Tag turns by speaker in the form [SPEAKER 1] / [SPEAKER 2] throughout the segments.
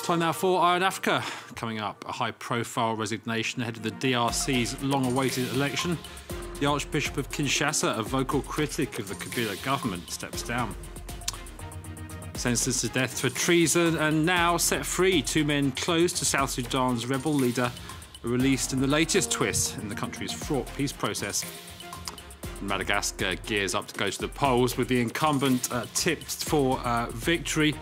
[SPEAKER 1] Time now for Eye on Africa. Coming up, a high-profile resignation ahead of the DRC's long-awaited election. The Archbishop of Kinshasa, a vocal critic of the Kabila government, steps down. Sentenced to death for treason and now set free. 2 men close to South Sudan's rebel leader are released in the latest twist in the country's fraught peace process. Madagascar gears up to go to the polls with the incumbent tipped for victory.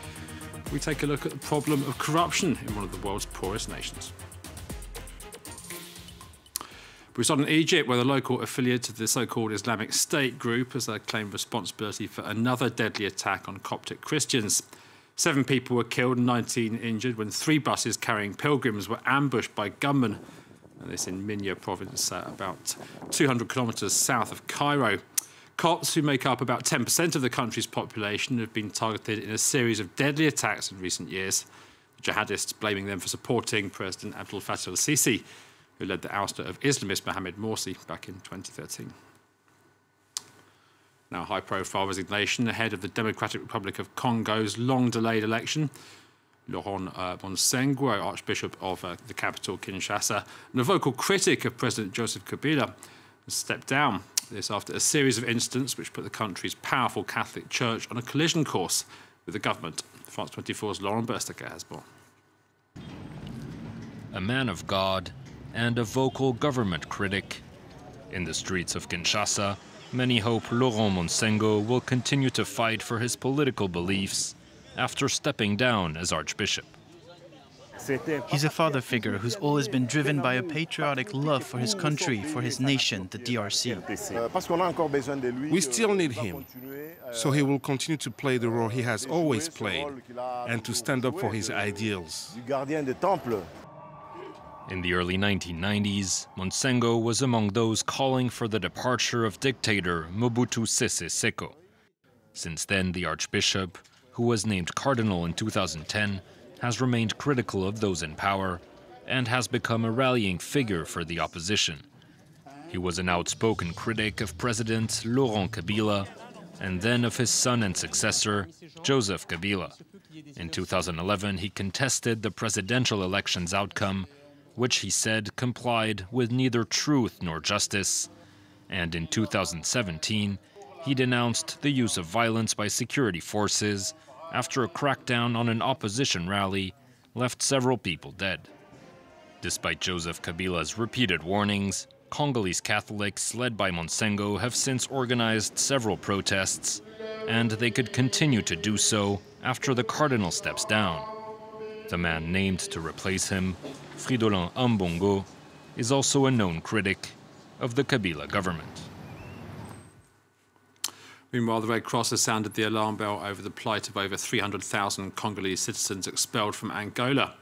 [SPEAKER 1] We take a look at the problem of corruption in one of the world's poorest nations. We start in Egypt, where the local affiliate of the so-called Islamic State group has claimed responsibility for another deadly attack on Coptic Christians. 7 people were killed and 19 injured when 3 buses carrying pilgrims were ambushed by gunmen. And this in Minya province, about 200 kilometres south of Cairo. Copts, who make up about 10% of the country's population, have been targeted in a series of deadly attacks in recent years. The jihadists blaming them for supporting President Abdel Fattah al-Sisi, who led the ouster of Islamist Mohamed Morsi back in 2013. Now, high-profile resignation ahead of the Democratic Republic of Congo's long-delayed election. Laurent Monsengo, Archbishop of the capital, Kinshasa, and a vocal critic of President Joseph Kabila, has stepped down. This after a series of incidents which put the country's powerful Catholic Church on a collision course with the government. France 24's Laurent Berstaker has more.
[SPEAKER 2] A man of God and a vocal government critic. In the streets of Kinshasa, many hope Laurent Monsengo will continue to fight for his political beliefs after stepping down as Archbishop.
[SPEAKER 3] He's a father figure who's always been driven by a patriotic love for his country, for his nation, the DRC.
[SPEAKER 4] We still need him, so he will continue to play the role he has always played and to stand up for his ideals.
[SPEAKER 2] In the early 1990s, Monsengo was among those calling for the departure of dictator Mobutu Sese Seko. Since then, the Archbishop, who was named Cardinal in 2010, has remained critical of those in power and has become a rallying figure for the opposition. He was an outspoken critic of President Laurent Kabila and then of his son and successor, Joseph Kabila. In 2011, he contested the presidential election's outcome, which he said complied with neither truth nor justice. And in 2017, he denounced the use of violence by security forces after a crackdown on an opposition rally left several people dead. Despite Joseph Kabila's repeated warnings, Congolese Catholics led by Monsengo have since organized several protests, and they could continue to do so after the cardinal steps down. The man named to replace him, Fridolin Ambongo, is also a known critic of the Kabila government.
[SPEAKER 1] Meanwhile, the Red Cross has sounded the alarm bell over the plight of over 300,000 Congolese citizens expelled from Angola.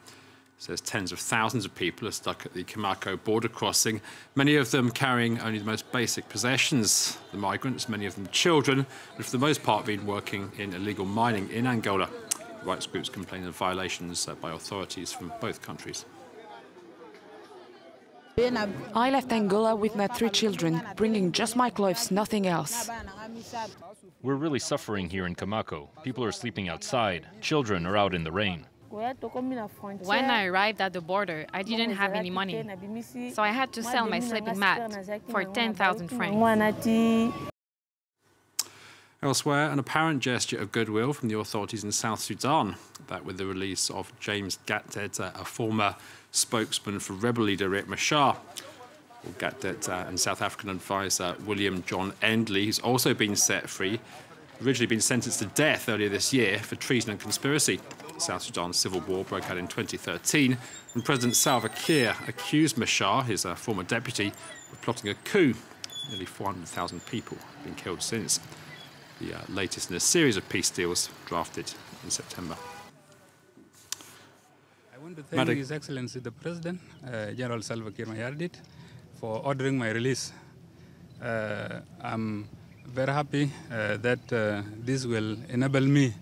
[SPEAKER 1] It says tens of thousands of people are stuck at the Kimako border crossing, many of them carrying only the most basic possessions. The migrants, many of them children, have for the most part been working in illegal mining in Angola. Rights groups complain of violations by authorities from both countries.
[SPEAKER 5] I left Angola with my 3 children, bringing just my clothes, nothing else.
[SPEAKER 2] We're really suffering here in Kimako. People are sleeping outside. Children are out in the rain.
[SPEAKER 6] When I arrived at the border, I didn't have any money, so I had to sell my sleeping mat for 10,000 francs.
[SPEAKER 1] Elsewhere, an apparent gesture of goodwill from the authorities in South Sudan, that with the release of James Gatdet, a former spokesman for rebel leader Riek Machar. Gatdet and South African advisor William John Endley, who's also been set free, originally been sentenced to death earlier this year for treason and conspiracy. South Sudan's civil war broke out in 2013, and President Salva Kiir accused Machar, his former deputy, of plotting a coup. Nearly 400,000 people have been killed since. The latest in a series of peace deals drafted in September.
[SPEAKER 7] I want to thank His Excellency the President, General Salva Kiir Mayardit, for ordering my release. I'm very happy that this will enable me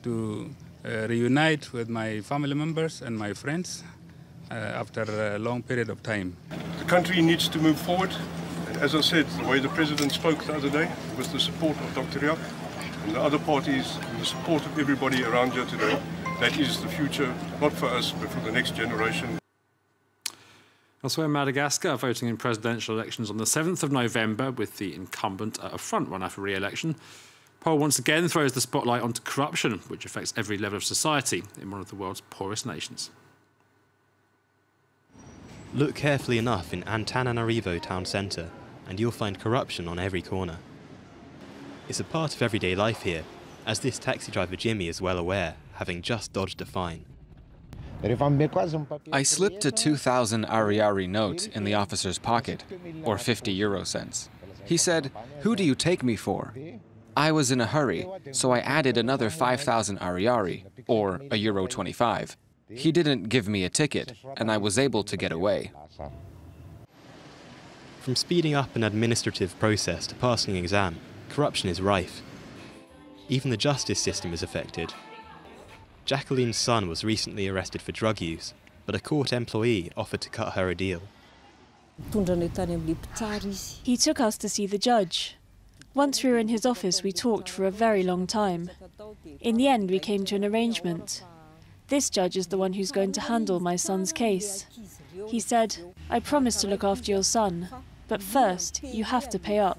[SPEAKER 7] to reunite with my family members and my friends after a long period of time.
[SPEAKER 8] The country needs to move forward. As I said, the way the President spoke the other day, with the support of Dr. Riek and the other parties, and the support of everybody around here today, that is the future, not for us, but for the next generation.
[SPEAKER 1] Elsewhere in Madagascar, voting in presidential elections on the 7th of November with the incumbent a front-runner for re-election. Poll once again throws the spotlight onto corruption, which affects every level of society in one of the world's poorest nations.
[SPEAKER 9] Look carefully enough in Antananarivo town centre, and you'll find corruption on every corner. It's a part of everyday life here, as this taxi driver Jimmy is well aware, having just dodged a fine.
[SPEAKER 10] I slipped a 2,000 Ariary note in the officer's pocket, or 50 euro cents. He said, "Who do you take me for?" I was in a hurry, so I added another 5,000 Ariary, or €1.25. He didn't give me a ticket, and I was able to get away.
[SPEAKER 9] From speeding up an administrative process to passing an exam, corruption is rife. Even the justice system is affected. Jacqueline's son was recently arrested for drug use, but a court employee offered to cut her a deal.
[SPEAKER 11] He took us to see the judge. Once we were in his office, we talked for a very long time. In the end, we came to an arrangement. This judge is the one who's going to handle my son's case. He said, "I promise to look after your son, but first, you have to pay up."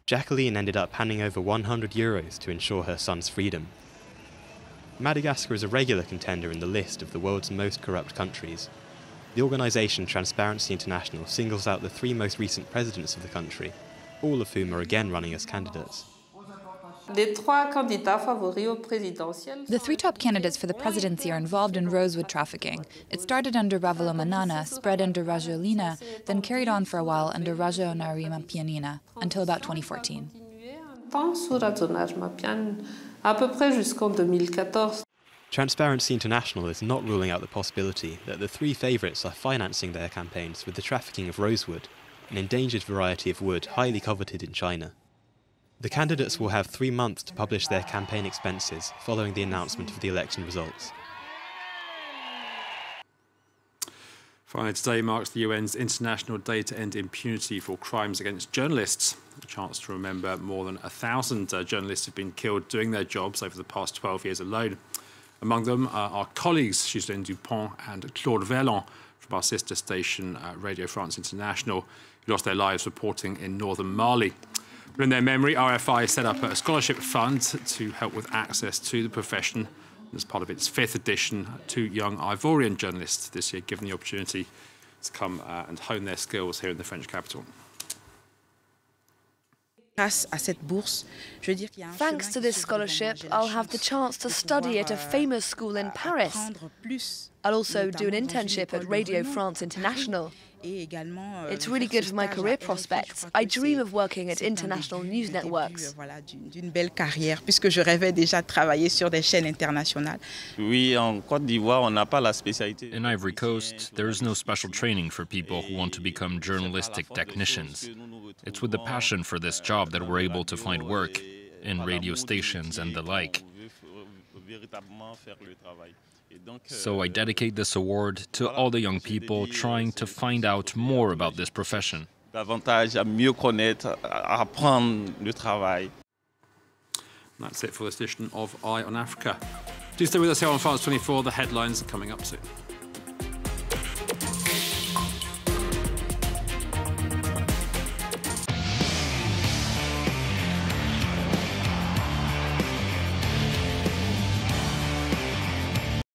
[SPEAKER 9] Jacqueline ended up handing over €100 to ensure her son's freedom. Madagascar is a regular contender in the list of the world's most corrupt countries. The organisation Transparency International singles out the 3 most recent presidents of the country, all of whom are again running as candidates.
[SPEAKER 12] The 3 top candidates for the presidency are involved in rosewood trafficking. It started under Ravalomanana, spread under Rajoelina, then carried on for a while under Rajoelina until about 2014.
[SPEAKER 9] Transparency International is not ruling out the possibility that the 3 favourites are financing their campaigns with the trafficking of rosewood, an endangered variety of wood highly coveted in China. The candidates will have 3 months to publish their campaign expenses following the announcement of the election results.
[SPEAKER 1] Finally, today marks the UN's International Day to End Impunity for Crimes Against Journalists. A chance to remember more than 1,000 journalists have been killed doing their jobs over the past 12 years alone. Among them are our colleagues, Ghislaine Dupont and Claude Verlon, from our sister station, Radio France International, who lost their lives reporting in northern Mali. In their memory, RFI set up a scholarship fund to help with access to the profession. As part of its 5th edition, 2 young Ivorian journalists this year given the opportunity to come and hone their skills here in the French capital.
[SPEAKER 13] Thanks to this scholarship, I'll have the chance to study at a famous school in Paris. I'll also do an internship at Radio France International. It's really good for my career prospects. I dream of working at international news networks.
[SPEAKER 14] D'une belle carrière, puisque je rêvais déjà de travailler sur des chaînes internationales.
[SPEAKER 15] Oui, en Côte d'Ivoire, on n'a pas la spécialité.
[SPEAKER 2] In Ivory Coast, there is no special training for people who want to become journalistic technicians. It's with the passion for this job that we're able to find work in radio stations and the like. So I dedicate this award to all the young people trying to find out more about this profession.
[SPEAKER 15] Davantage à mieux connaître, à apprendre le travail.
[SPEAKER 1] That's it for this edition of Eye on Africa. Do stay with us here on France 24. The headlines are coming up soon.